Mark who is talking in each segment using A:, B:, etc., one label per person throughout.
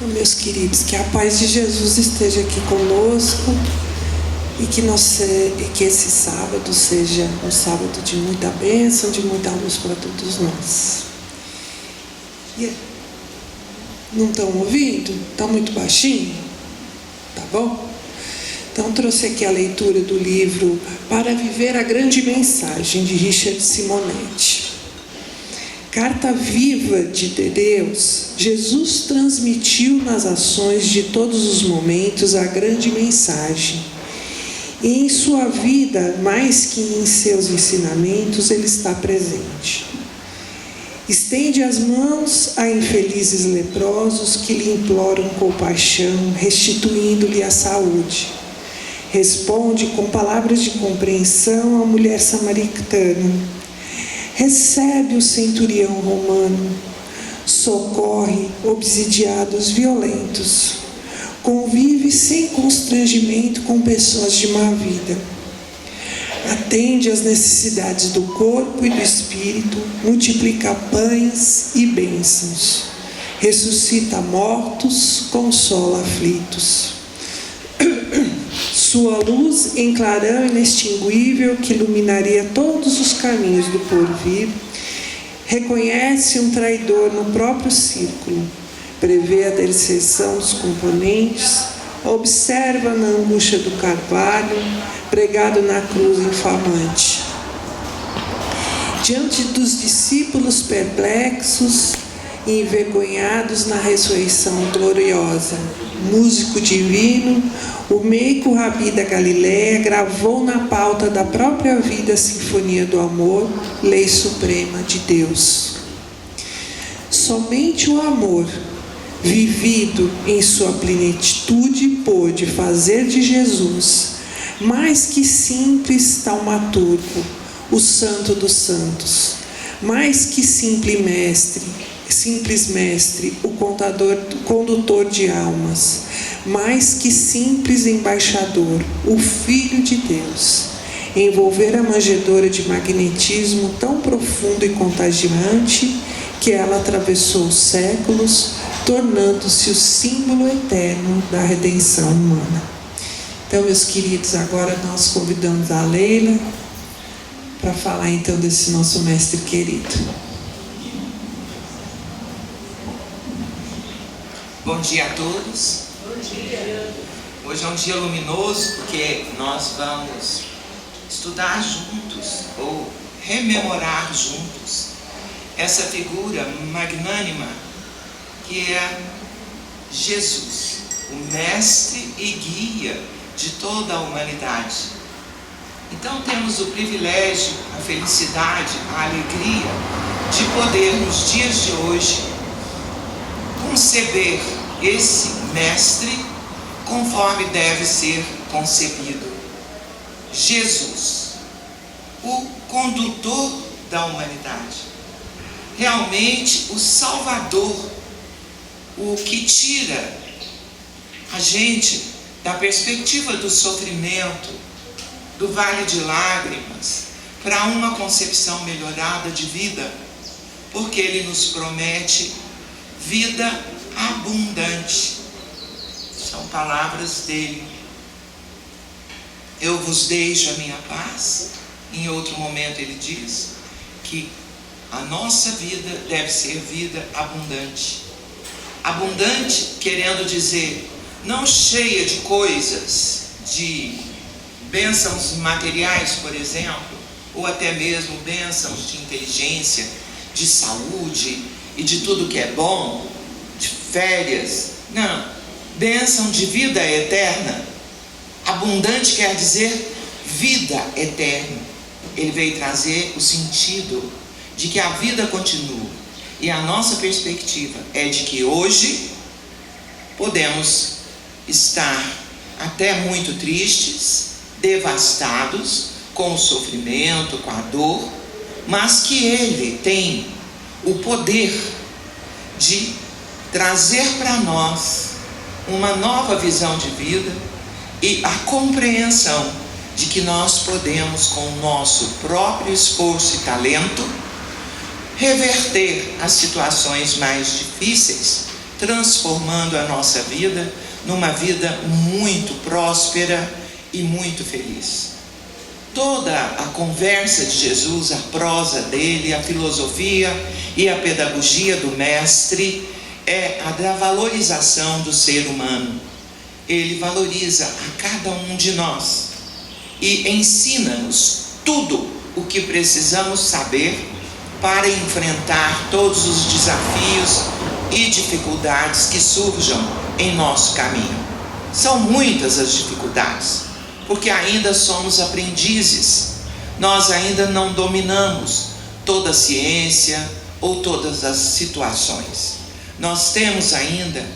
A: Então, meus queridos, que a paz de Jesus esteja aqui conosco e que esse sábado seja um sábado de muita bênção, de muita luz para todos nós. Não estão ouvindo? Está muito baixinho? Tá bom? Então, trouxe aqui a leitura do livro Para Viver a Grande Mensagem, de Richard Simonetti. Carta viva de Deus, Jesus transmitiu nas ações de todos os momentos a grande mensagem. E em sua vida, mais que em seus ensinamentos, ele está presente. Estende as mãos a infelizes leprosos que lhe imploram compaixão, restituindo-lhe a saúde. Responde com palavras de compreensão à mulher samaritana. Recebe o centurião romano. Socorre obsidiados violentos. Convive sem constrangimento com pessoas de má vida. Atende às necessidades do corpo e do espírito, multiplica pães e bênçãos, ressuscita mortos, consola aflitos. Sua luz em clarão inextinguível que iluminaria todos os caminhos do porvir, reconhece um traidor no próprio círculo, prevê a deserção dos componentes, observa na angústia do carvalho, pregado na cruz infamante. Diante dos discípulos perplexos e envergonhados na ressurreição gloriosa, músico divino, o meigo Rabi da Galileia gravou na pauta da própria vida a sinfonia do amor, lei suprema de Deus. Somente o amor, vivido em sua plenitude, pôde fazer de Jesus, mais que simples taumaturgo, o santo dos santos, mais que simples mestre, o condutor de almas, mais que simples embaixador, o Filho de Deus, envolver a manjedoura de magnetismo tão profundo e contagiante que ela atravessou os séculos, tornando-se o símbolo eterno da redenção humana. Então, meus queridos, agora nós convidamos a Leila para falar então desse nosso mestre querido.
B: Bom dia a todos.
C: Bom dia.
B: Hoje é um dia luminoso porque nós vamos estudar juntos ou rememorar juntos essa figura magnânima que é Jesus, o mestre e guia de toda a humanidade. Então temos o privilégio, a felicidade, a alegria de poder nos dias de hoje conceber esse mestre conforme deve ser concebido. Jesus, o condutor da humanidade, realmente o Salvador, o que tira a gente da perspectiva do sofrimento, do vale de lágrimas, para uma concepção melhorada de vida, porque ele nos promete vida abundante. São palavras dele. Eu vos deixo a minha paz. Em outro momento ele diz que a nossa vida deve ser vida abundante. Abundante querendo dizer não cheia de coisas, de bênçãos materiais, por exemplo, ou até mesmo bênçãos de inteligência, de saúde e de tudo que é bom, de férias. Não, bênção de vida eterna. Abundante quer dizer vida eterna. Ele veio trazer o sentido de que a vida continua. E a nossa perspectiva é de que hoje podemos estar até muito tristes, devastados, com o sofrimento, com a dor, mas que Ele tem o poder de trazer para nós uma nova visão de vida e a compreensão de que nós podemos, com o nosso próprio esforço e talento, reverter as situações mais difíceis transformando a nossa vida numa vida muito próspera e muito feliz. Toda a conversa de Jesus, a prosa dele, a filosofia e a pedagogia do mestre é a da valorização do ser humano. Ele valoriza a cada um de nós e ensina-nos tudo o que precisamos saber para enfrentar todos os desafios e dificuldades que surjam em nosso caminho. São muitas as dificuldades, porque ainda somos aprendizes. Nós ainda não dominamos toda a ciência ou todas as situações. Nós temos ainda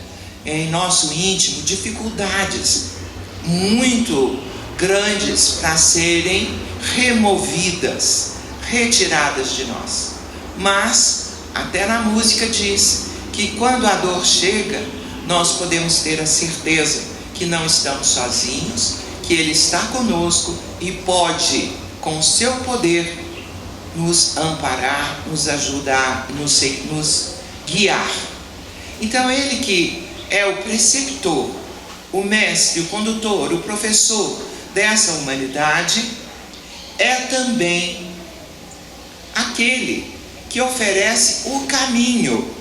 B: em nosso íntimo dificuldades muito grandes para serem removidas, retiradas de nós. Mas até na música diz que quando a dor chega, nós podemos ter a certeza que não estamos sozinhos, que Ele está conosco e pode, com o seu poder, nos amparar, nos ajudar, nos guiar. Então Ele que é o preceptor, o mestre, o condutor, o professor dessa humanidade, é também aquele que oferece o caminho.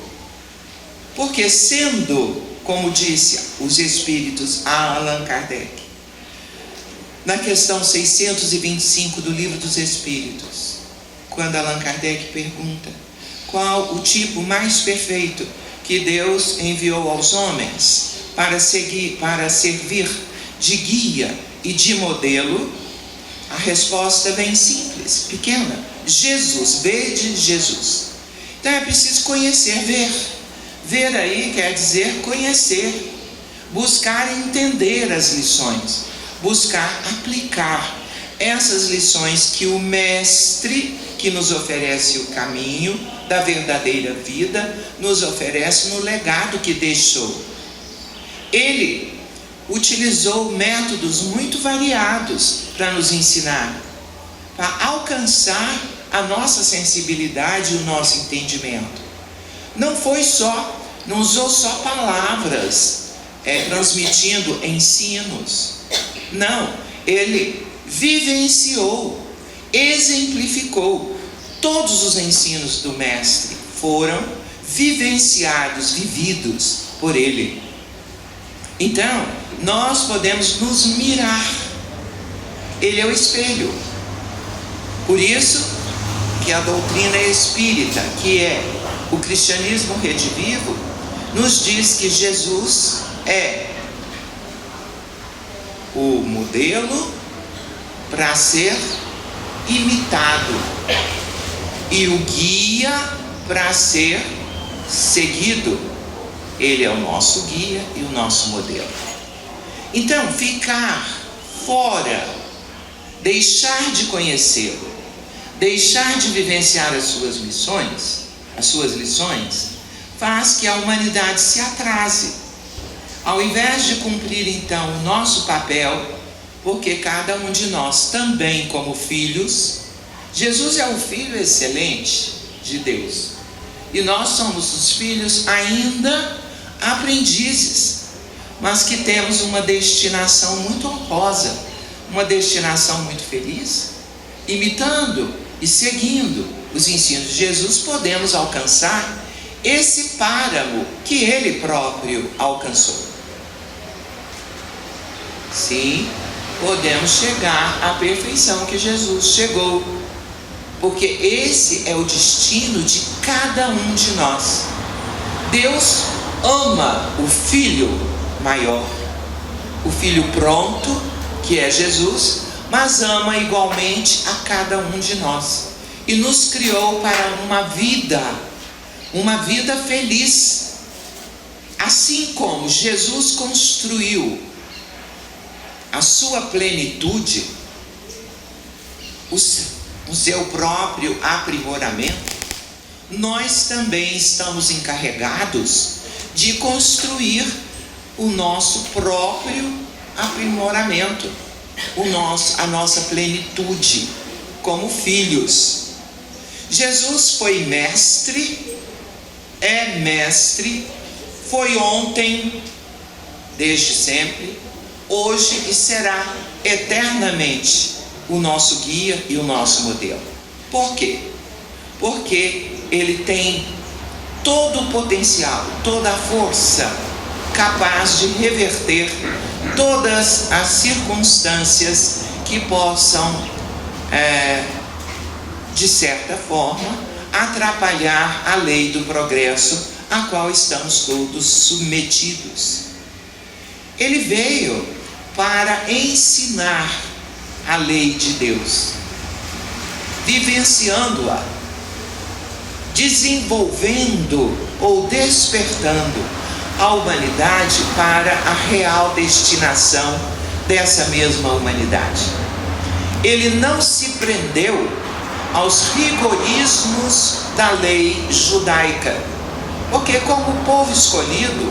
B: Porque sendo, como disse os Espíritos a Allan Kardec, na questão 625 do Livro dos Espíritos, quando Allan Kardec pergunta qual o tipo mais perfeito que Deus enviou aos homens para servir de guia e de modelo, a resposta é bem simples, pequena: Jesus. Vede Jesus. Então é preciso conhecer, ver. Ver aí quer dizer conhecer, buscar entender as lições, buscar aplicar essas lições que o mestre, que nos oferece o caminho da verdadeira vida, nos oferece no legado que deixou. Ele utilizou métodos muito variados para nos ensinar, para alcançar a nossa sensibilidade e o nosso entendimento. Não usou só palavras transmitindo ensinos. Não, ele vivenciou, exemplificou. Todos os ensinos do mestre foram vivenciados, vividos por ele. Então, nós podemos nos mirar. Ele é o espelho. Por isso que a doutrina espírita, que é o cristianismo redivivo, nos diz que Jesus é o modelo para ser imitado e o guia para ser seguido. Ele é o nosso guia e o nosso modelo. Então, ficar fora, deixar de conhecê-lo, deixar de vivenciar as suas lições, faz que a humanidade se atrase. Ao invés de cumprir então o nosso papel, porque cada um de nós também como filhos, Jesus é o Filho excelente de Deus, e nós somos os filhos ainda aprendizes, mas que temos uma destinação muito honrosa, uma destinação muito feliz. Imitando e seguindo os ensinos de Jesus, podemos alcançar esse páramo que Ele próprio alcançou. Sim, podemos chegar à perfeição que Jesus chegou, porque esse é o destino de cada um de nós. Deus ama o Filho maior, o Filho pronto, que é Jesus, mas ama igualmente a cada um de nós, e nos criou para uma vida feliz. Assim como Jesus construiu a sua plenitude, o seu próprio aprimoramento, nós também estamos encarregados de construir o nosso próprio aprimoramento, a nossa plenitude como filhos. Jesus foi mestre, é mestre, foi ontem, desde sempre, hoje e será eternamente o nosso guia e o nosso modelo. Por quê? Porque ele tem todo o potencial, toda a força capaz de reverter todas as circunstâncias que possam, de certa forma, atrapalhar a lei do progresso a qual estamos todos submetidos. Ele veio para ensinar a lei de Deus, vivenciando-a, desenvolvendo ou despertando a humanidade para a real destinação dessa mesma humanidade. Ele não se prendeu aos rigorismos da lei judaica, porque como povo escolhido,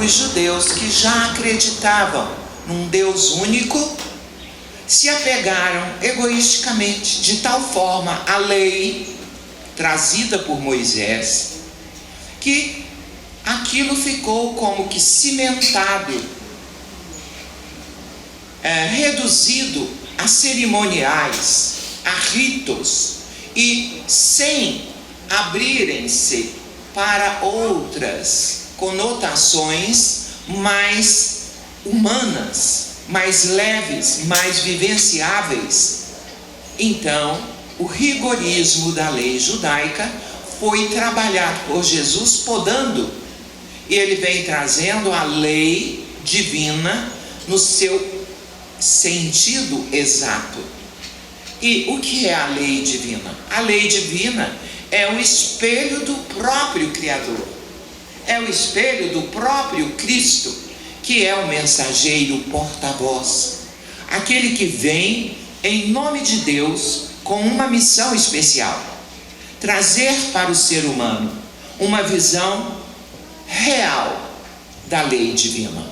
B: os judeus que já acreditavam num Deus único, se apegaram egoisticamente de tal forma à lei trazida por Moisés, que aquilo ficou como que cimentado, reduzido a cerimoniais, a ritos, e sem abrirem-se para outras conotações mais humanas, mais leves, mais vivenciáveis. Então, o rigorismo da lei judaica foi trabalhado por Jesus, podando, e ele vem trazendo a lei divina no seu sentido exato. E o que é a lei divina? A lei divina é o espelho do próprio Criador, é o espelho do próprio Cristo, que é o mensageiro porta-voz, aquele que vem em nome de Deus com uma missão especial: trazer para o ser humano uma visão real da lei divina.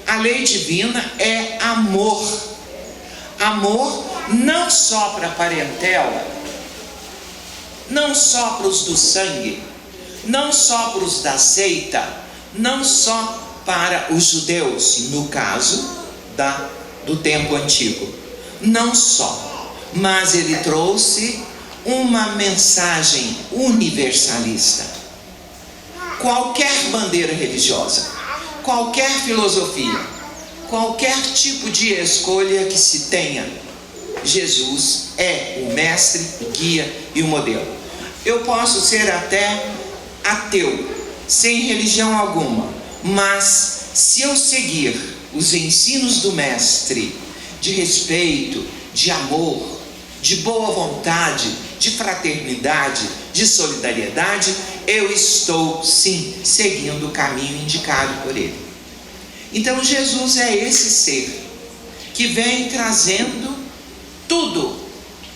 B: A lei divina é amor. Amor não só para a parentela, não só para os do sangue, não só para os da seita, não só para os judeus, no caso do tempo antigo. Não só, mas ele trouxe uma mensagem universalista. Qualquer bandeira religiosa, qualquer filosofia, qualquer tipo de escolha que se tenha, Jesus é o mestre, o guia e o modelo. Eu posso ser até ateu, sem religião alguma, mas se eu seguir os ensinos do mestre de respeito, de amor, de boa vontade, de fraternidade, de solidariedade, eu estou sim seguindo o caminho indicado por ele. Então Jesus é esse ser que vem trazendo tudo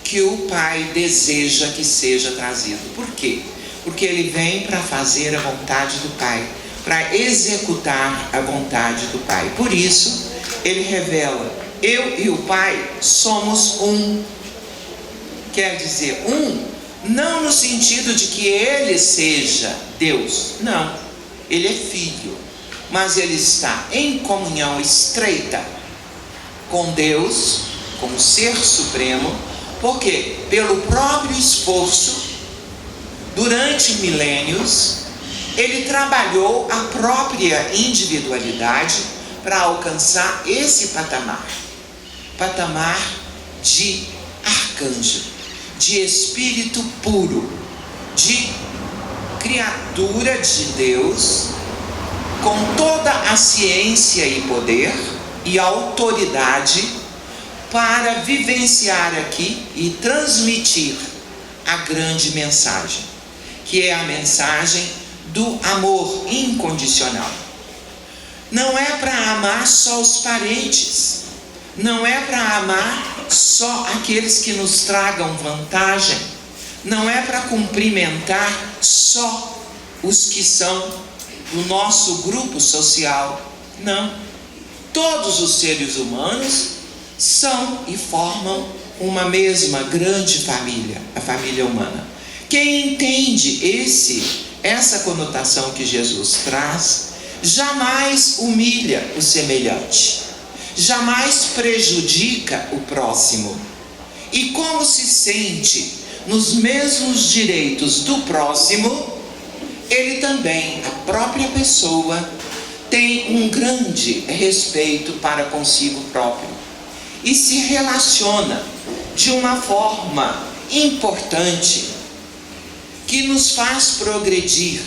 B: que o Pai deseja que seja trazido. Por quê? Porque ele vem para fazer a vontade do Pai, para executar a vontade do Pai. Por isso ele revela: eu e o Pai somos um. Quer dizer, um, não no sentido de que ele seja Deus, não, ele é filho, mas ele está em comunhão estreita com Deus, com o Ser Supremo, porque pelo próprio esforço, durante milênios, ele trabalhou a própria individualidade para alcançar esse patamar de arcanjo, de espírito puro, de criatura de Deus, com toda a ciência e poder e autoridade para vivenciar aqui e transmitir a grande mensagem, que é a mensagem do amor incondicional. Não é para amar só os parentes, não é para amar só aqueles que nos tragam vantagem, não é para cumprimentar só os que são do nosso grupo social, não. Todos os seres humanos são e formam uma mesma grande família, a família humana. Quem entende essa conotação que Jesus traz, jamais humilha o semelhante, jamais prejudica o próximo. E como se sente nos mesmos direitos do próximo, ele também, a própria pessoa, tem um grande respeito para consigo próprio e se relaciona de uma forma importante que nos faz progredir,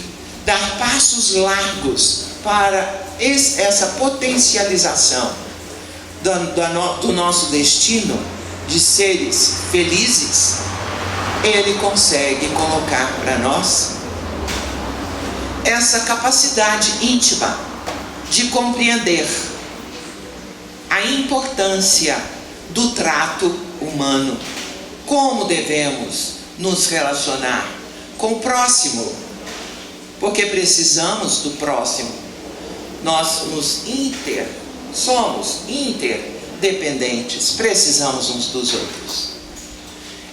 B: dar passos largos para essa potencialização do nosso destino de seres felizes. Ele consegue colocar para nós essa capacidade íntima de compreender a importância do trato humano, como devemos nos relacionar com o próximo, porque precisamos do próximo. Nós somos interdependentes, precisamos uns dos outros.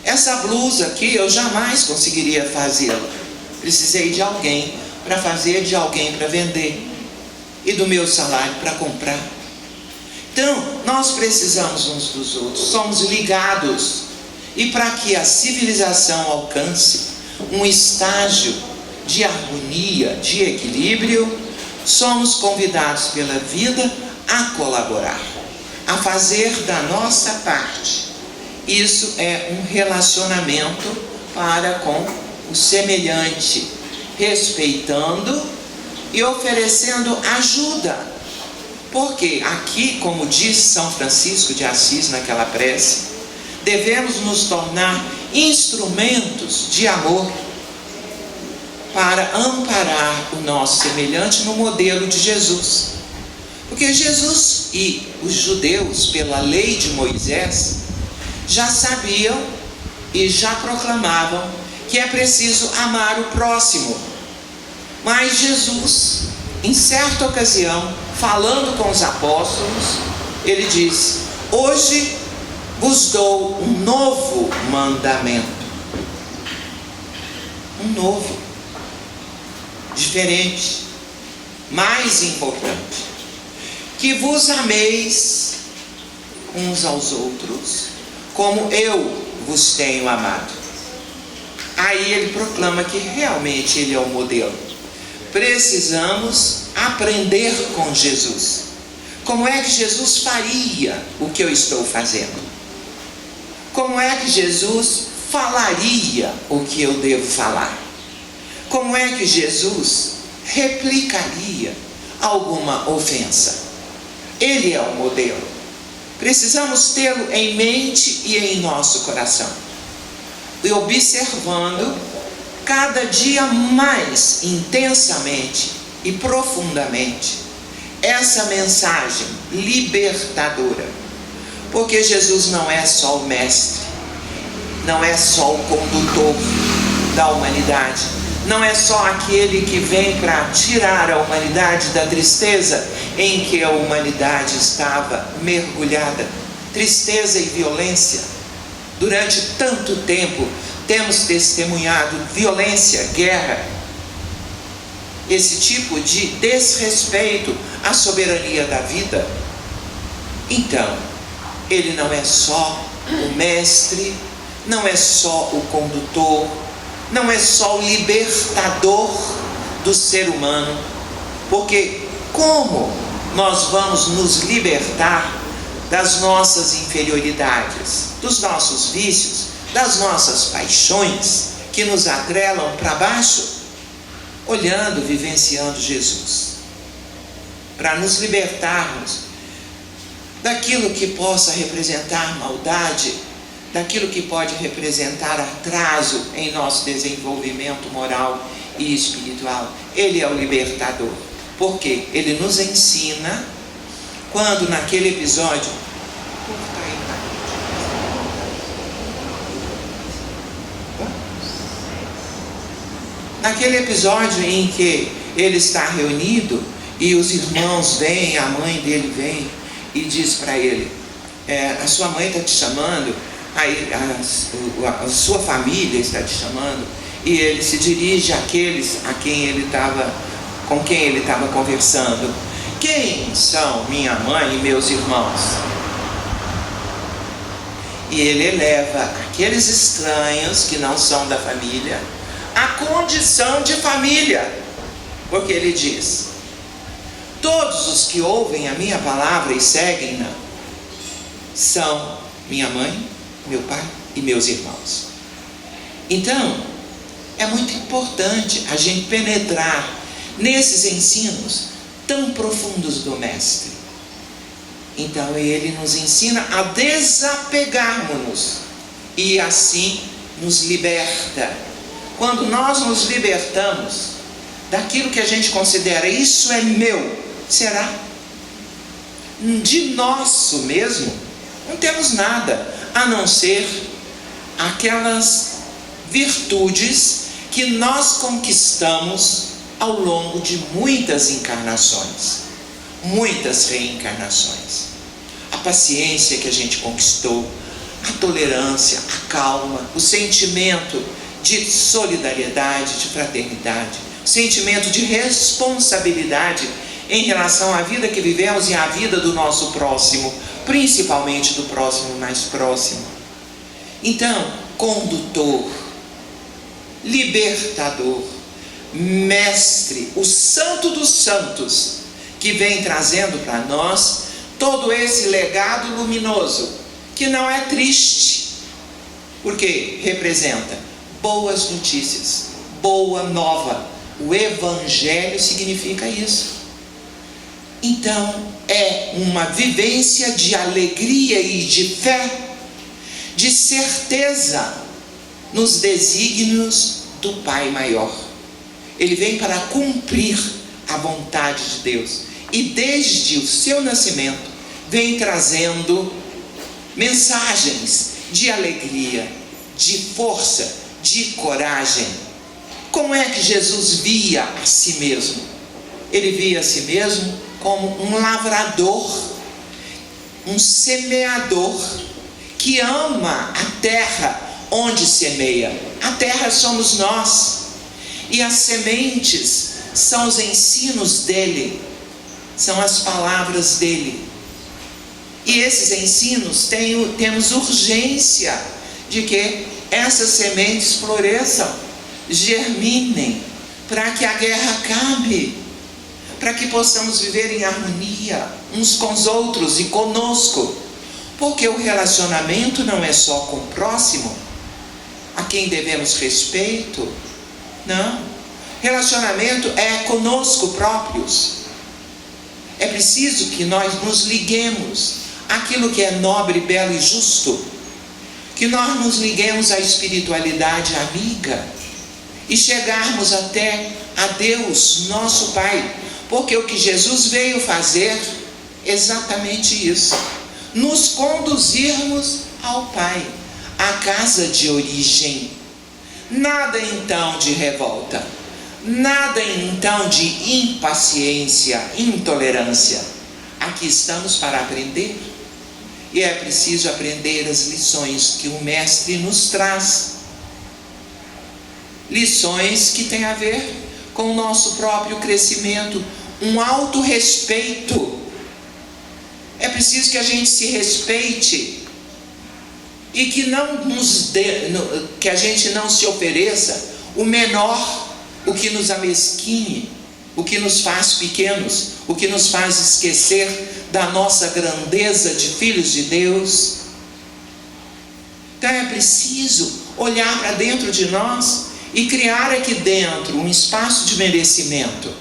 B: Essa blusa aqui eu jamais conseguiria fazê-la. Precisei de alguém para fazer, de alguém para vender, e do meu salário para comprar. Então, nós precisamos uns dos outros, somos ligados. E para que a civilização alcance um estágio de harmonia, de equilíbrio, somos convidados pela vida a colaborar, a fazer da nossa parte. Isso é um relacionamento para com o semelhante, respeitando e oferecendo ajuda. Porque aqui, como diz São Francisco de Assis naquela prece, devemos nos tornar instrumentos de amor para amparar o nosso semelhante no modelo de Jesus. Porque Jesus e os judeus, pela lei de Moisés, já sabiam e já proclamavam que é preciso amar o próximo. Mas Jesus, em certa ocasião, falando com os apóstolos, ele disse: hoje vos dou um novo mandamento. Um novo, diferente, mais importante: que vos ameis uns aos outros, como eu vos tenho amado. Aí ele proclama que realmente ele é o modelo. Precisamos aprender com Jesus. Como é que Jesus faria o que eu estou fazendo? Como é que Jesus falaria o que eu devo falar? Como é que Jesus replicaria alguma ofensa? Ele é o modelo. Precisamos tê-lo em mente e em nosso coração, e observando cada dia mais intensamente e profundamente essa mensagem libertadora. Porque Jesus não é só o mestre, não é só o condutor da humanidade, não é só aquele que vem para tirar a humanidade da tristeza em que a humanidade estava mergulhada, tristeza e violência. Durante tanto tempo temos testemunhado violência, guerra, esse tipo de desrespeito à soberania da vida. Então, ele não é só o mestre, não é só o condutor, não é só o libertador do ser humano. Porque como nós vamos nos libertar das nossas inferioridades, dos nossos vícios, das nossas paixões que nos atrelam para baixo? Olhando, vivenciando Jesus, para nos libertarmos daquilo que possa representar maldade, daquilo que pode representar atraso em nosso desenvolvimento moral e espiritual. Ele é o libertador, porque ele nos ensina, quando naquele episódio, em que ele está reunido e os irmãos vêm, a mãe dele vem e diz para ele: a sua mãe está te chamando, a sua família está te chamando. E ele se dirige àqueles a quem ele estava com quem ele estava conversando: quem são minha mãe e meus irmãos? E ele eleva aqueles estranhos que não são da família à condição de família, porque ele diz: todos os que ouvem a minha palavra e seguem-na são minha mãe, meu pai e meus irmãos. Então, é muito importante a gente penetrar nesses ensinos tão profundos do Mestre. Então ele nos ensina a desapegarmos-nos e assim nos liberta. Quando nós nos libertamos daquilo que a gente considera isso é meu, será? De nosso mesmo não temos nada a não ser aquelas virtudes que nós conquistamos ao longo de muitas encarnações, muitas reencarnações. A paciência que a gente conquistou, a tolerância, a calma, o sentimento de solidariedade, de fraternidade, o sentimento de responsabilidade em relação à vida que vivemos e à vida do nosso próximo, principalmente do próximo mais próximo. Então, condutor, libertador, mestre, o santo dos santos, que vem trazendo para nós todo esse legado luminoso, que não é triste, porque representa boas notícias, boa nova. O Evangelho significa isso. Então, é uma vivência de alegria e de fé, de certeza nos desígnios do Pai Maior. Ele vem para cumprir a vontade de Deus. E desde o seu nascimento, vem trazendo mensagens de alegria, de força, de coragem. Como é que Jesus via a si mesmo? Ele via a si mesmo como um lavrador, um semeador, que ama a terra onde semeia. A terra somos nós, e as sementes são os ensinos dele, são as palavras dele. E esses ensinos temos urgência de que essas sementes floresçam, germinem, para que a guerra acabe, para que possamos viver em harmonia uns com os outros e conosco, porque o relacionamento não é só com o próximo, a quem devemos respeito, não. Relacionamento é conosco próprios. É preciso que nós nos liguemos àquilo que é nobre, belo e justo, que nós nos liguemos à espiritualidade amiga e chegarmos até a Deus, nosso Pai, porque o que Jesus veio fazer é exatamente isso: nos conduzirmos ao Pai, à casa de origem. Nada então de revolta, nada então de impaciência, intolerância. Aqui estamos para aprender, e é preciso aprender as lições que o Mestre nos traz. Lições que têm a ver com o nosso próprio crescimento, um autorrespeito. É preciso que a gente se respeite e que que a gente não se ofereça o menor, o que nos amesquinhe, o que nos faz pequenos, o que nos faz esquecer da nossa grandeza de filhos de Deus. Então é preciso olhar para dentro de nós e criar aqui dentro um espaço de merecimento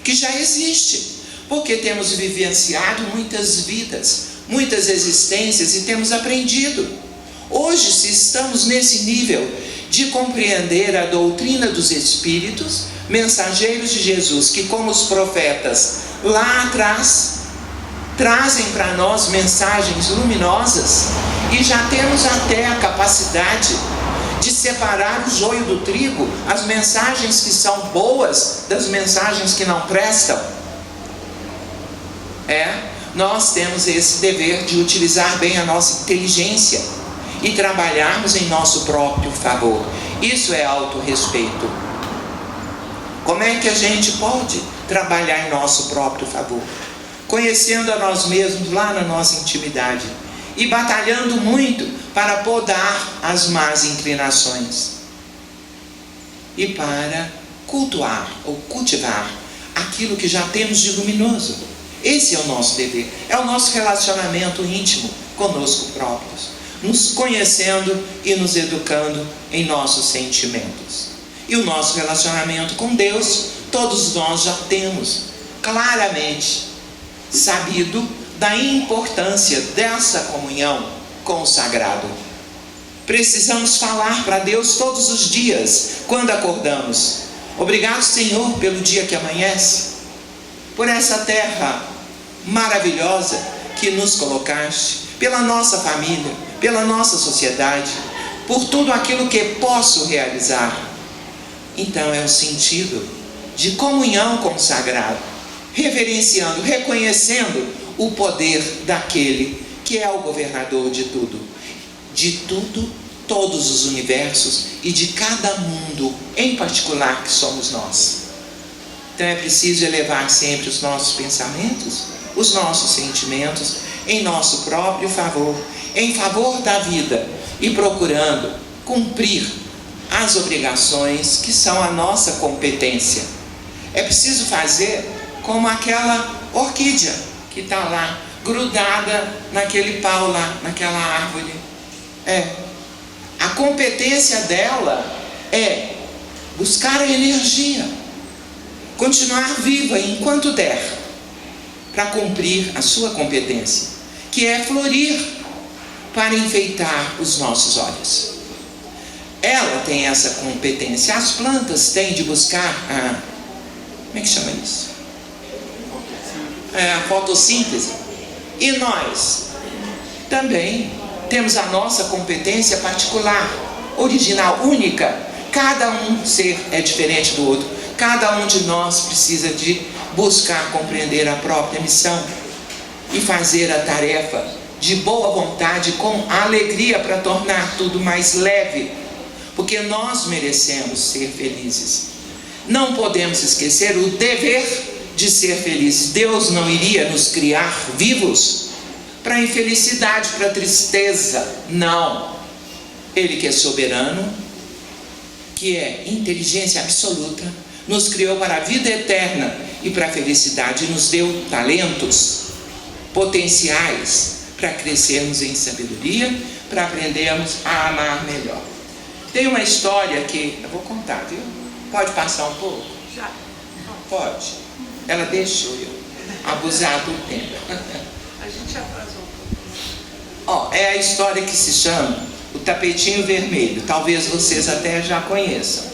B: que já existe, porque temos vivenciado muitas vidas, muitas existências e temos aprendido. Hoje, se estamos nesse nível de compreender a doutrina dos Espíritos, mensageiros de Jesus, que como os profetas lá atrás trazem para nós mensagens luminosas, e já temos até a capacidade de separar o joio do trigo, as mensagens que são boas das mensagens que não prestam. Nós temos esse dever de utilizar bem a nossa inteligência e trabalharmos em nosso próprio favor. Isso é autorrespeito. Como é que a gente pode trabalhar em nosso próprio favor, conhecendo a nós mesmos lá na nossa intimidade e batalhando muito para podar as más inclinações e para cultuar ou cultivar aquilo que já temos de luminoso. Esse é o nosso dever, é o nosso relacionamento íntimo conosco próprios, nos conhecendo e nos educando em nossos sentimentos. E o nosso relacionamento com Deus, todos nós já temos claramente sabido da importância dessa comunhão com o sagrado. Precisamos falar para Deus todos os dias, quando acordamos: obrigado, Senhor, pelo dia que amanhece, por essa terra maravilhosa que nos colocaste, pela nossa família, pela nossa sociedade, por tudo aquilo que posso realizar. Então é o sentido de comunhão com o sagrado, reverenciando, reconhecendo o poder daquele que é o governador de tudo, todos os universos e de cada mundo em particular que somos nós. Então é preciso elevar sempre os nossos pensamentos, os nossos sentimentos em nosso próprio favor, em favor da vida, e procurando cumprir as obrigações que são a nossa competência. É preciso fazer como aquela orquídea que está lá, grudada naquele pau lá, naquela árvore. A competência dela é buscar a energia, continuar viva enquanto der, para cumprir a sua competência, que é florir para enfeitar os nossos olhos. Ela tem essa competência. As plantas têm de buscar como é que chama isso? A fotossíntese. E nós também temos a nossa competência particular, original, única. Cada um ser é diferente do outro. Cada um de nós precisa de buscar compreender a própria missão e fazer a tarefa de boa vontade, com alegria, para tornar tudo mais leve, porque nós merecemos ser felizes. Não podemos esquecer o dever de ser felizes. Deus não iria nos criar vivos para a infelicidade, para a tristeza. Não. Ele, que é soberano, que é inteligência absoluta, nos criou para a vida eterna e para a felicidade, e nos deu talentos, potenciais, para crescermos em sabedoria, para aprendermos a amar melhor. Tem uma história que eu vou contar, viu? Pode passar um pouco? Já. Pode. Ela deixou eu abusar do tempo.
A: A gente atrasou um pouco.
B: É a história que se chama O Tapetinho Vermelho. Talvez vocês até já conheçam.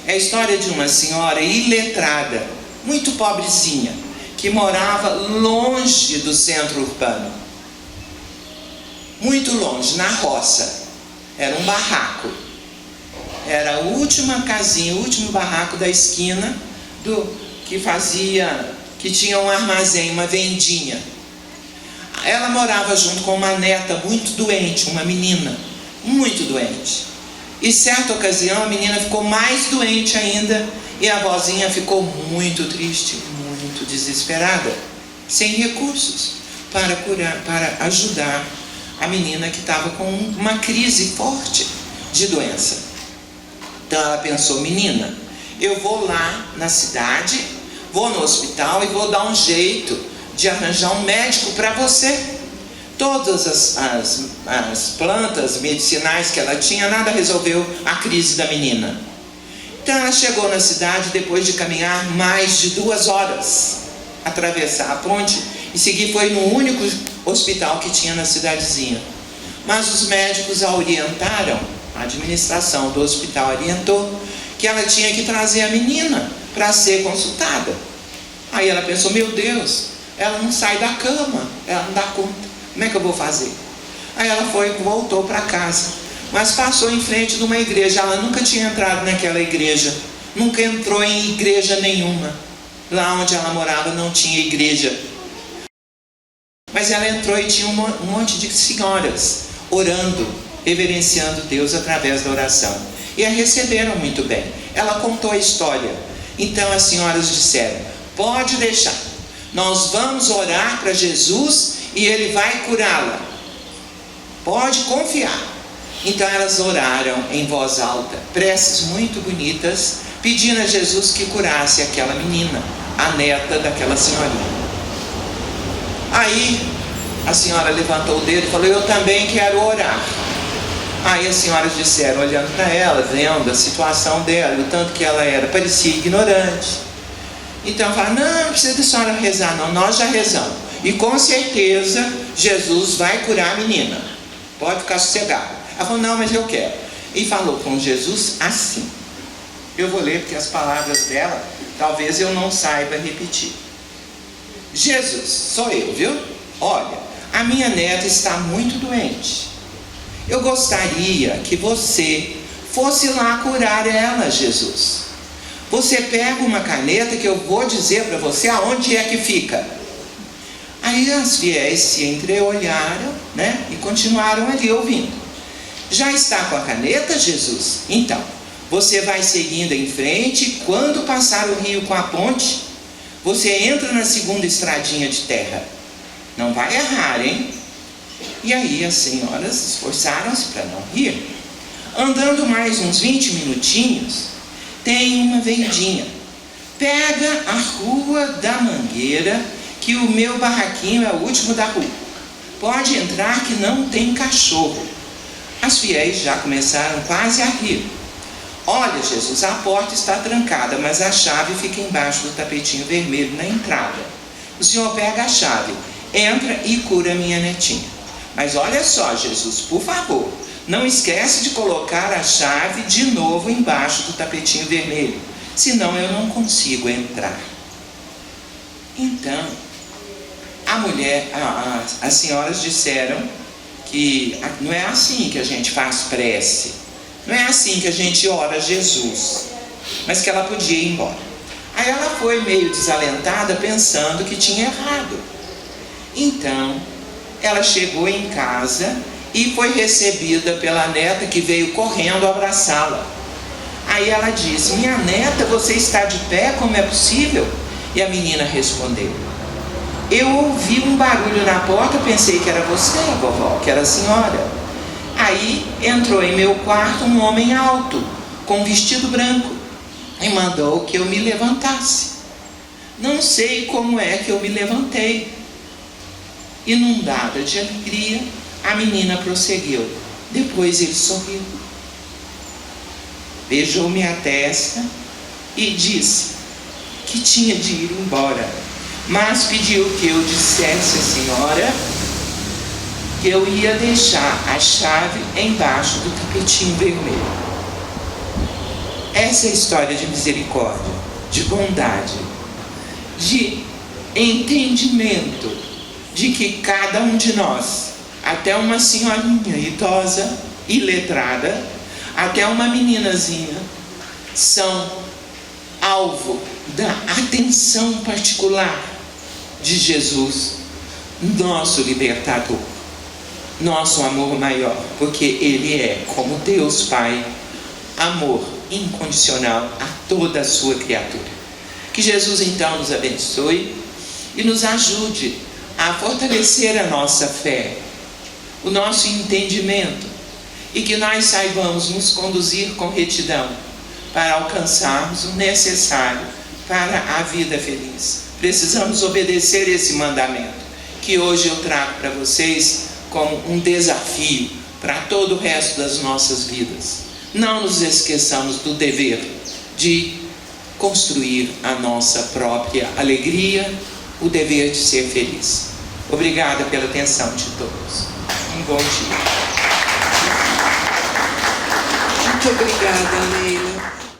B: É a história de uma senhora iletrada, muito pobrezinha, que morava longe do centro urbano. Muito longe, na roça. Era um barraco. Era a última casinha, o último barraco da esquina que tinha um armazém, uma vendinha. Ela morava junto com uma neta muito doente, uma menina muito doente. E certa ocasião a menina ficou mais doente ainda, e a vozinha ficou muito triste, muito desesperada, sem recursos para curar, para ajudar a menina que estava com uma crise forte de doença. Então ela pensou: menina, eu vou lá na cidade, vou no hospital e vou dar um jeito de arranjar um médico para você. Todas as plantas medicinais que ela tinha, nada resolveu a crise da menina. Então ela chegou na cidade depois de caminhar mais de 2 horas, atravessar a ponte e seguir. Foi no único hospital que tinha na cidadezinha. Mas os médicos a orientaram, a administração do hospital orientou que ela tinha que trazer a menina para ser consultada. Aí ela pensou: meu Deus, ela não sai da cama, ela não dá conta. Como é que eu vou fazer? Aí ela voltou para casa, mas passou em frente de uma igreja. Ela nunca tinha entrado naquela igreja, nunca entrou em igreja nenhuma. Lá onde ela morava não tinha igreja. Mas ela entrou e tinha um monte de senhoras orando, reverenciando Deus através da oração. E a receberam muito bem. Ela contou a história. Então as senhoras disseram: pode deixar. Nós vamos orar para Jesus e Ele vai curá-la. Pode confiar. Então elas oraram em voz alta, preces muito bonitas, pedindo a Jesus que curasse aquela menina, a neta daquela senhorinha. Aí a senhora levantou o dedo e falou: eu também quero orar. Aí as senhoras disseram, olhando para ela, vendo a situação dela, o tanto que ela parecia ignorante. Então falaram: não precisa da senhora rezar não, nós já rezamos. E com certeza Jesus vai curar a menina. Pode ficar sossegado. Ela falou: não, mas eu quero. E falou com Jesus assim. Eu vou ler porque as palavras dela talvez eu não saiba repetir. Jesus, sou eu, viu? Olha, a minha neta está muito doente. Eu gostaria que você fosse lá curar ela, Jesus. Você pega uma caneta que eu vou dizer para você aonde é que fica. Aí as fiéis se entreolharam, né? E continuaram ali ouvindo. Já está com a caneta, Jesus? Então, você vai seguindo em frente e quando passar o rio com a ponte, você entra na segunda estradinha de terra. Não vai errar, hein? E aí as senhoras esforçaram-se para não rir. Andando mais uns 20 minutinhos, tem uma vendinha. Pega a Rua da Mangueira, que o meu barraquinho é o último da rua. Pode entrar que não tem cachorro. As fiéis já começaram quase a rir. Olha, Jesus, a porta está trancada, mas a chave fica embaixo do tapetinho vermelho na entrada. O senhor pega a chave, entra e cura minha netinha. Mas olha só, Jesus, por favor, não esquece de colocar a chave de novo embaixo do tapetinho vermelho, senão eu não consigo entrar. Então, as senhoras disseram que não é assim que a gente faz prece, não é assim que a gente ora a Jesus, mas que ela podia ir embora. Aí ela foi meio desalentada, pensando que tinha errado. Então, ela chegou em casa e foi recebida pela neta, que veio correndo abraçá-la. Aí ela disse: minha neta, você está de pé? Como é possível? E a menina respondeu: eu ouvi um barulho na porta, pensei que era você, vovó, que era a senhora. Aí entrou em meu quarto um homem alto, com um vestido branco, e mandou que eu me levantasse. Não sei como é que eu me levantei. Inundada de alegria, a menina prosseguiu. Depois ele sorriu, beijou minha testa e disse que tinha de ir embora, mas pediu que eu dissesse à senhora que eu ia deixar a chave embaixo do tapetinho vermelho. Essa é a história de misericórdia, de bondade, de entendimento de que cada um de nós, até uma senhorinha idosa, iletrada, até uma meninazinha, são alvo da atenção particular de Jesus, nosso libertador, nosso amor maior, porque Ele é, como Deus Pai, amor incondicional a toda a sua criatura. Que Jesus então nos abençoe e nos ajude a fortalecer a nossa fé, o nosso entendimento, e que nós saibamos nos conduzir com retidão para alcançarmos o necessário para a vida feliz. Precisamos obedecer esse mandamento, que hoje eu trago para vocês como um desafio para todo o resto das nossas vidas. Não nos esqueçamos do dever de construir a nossa própria alegria, o dever de ser feliz. Obrigada pela atenção de todos. Um bom dia.
A: Muito obrigada, Leila.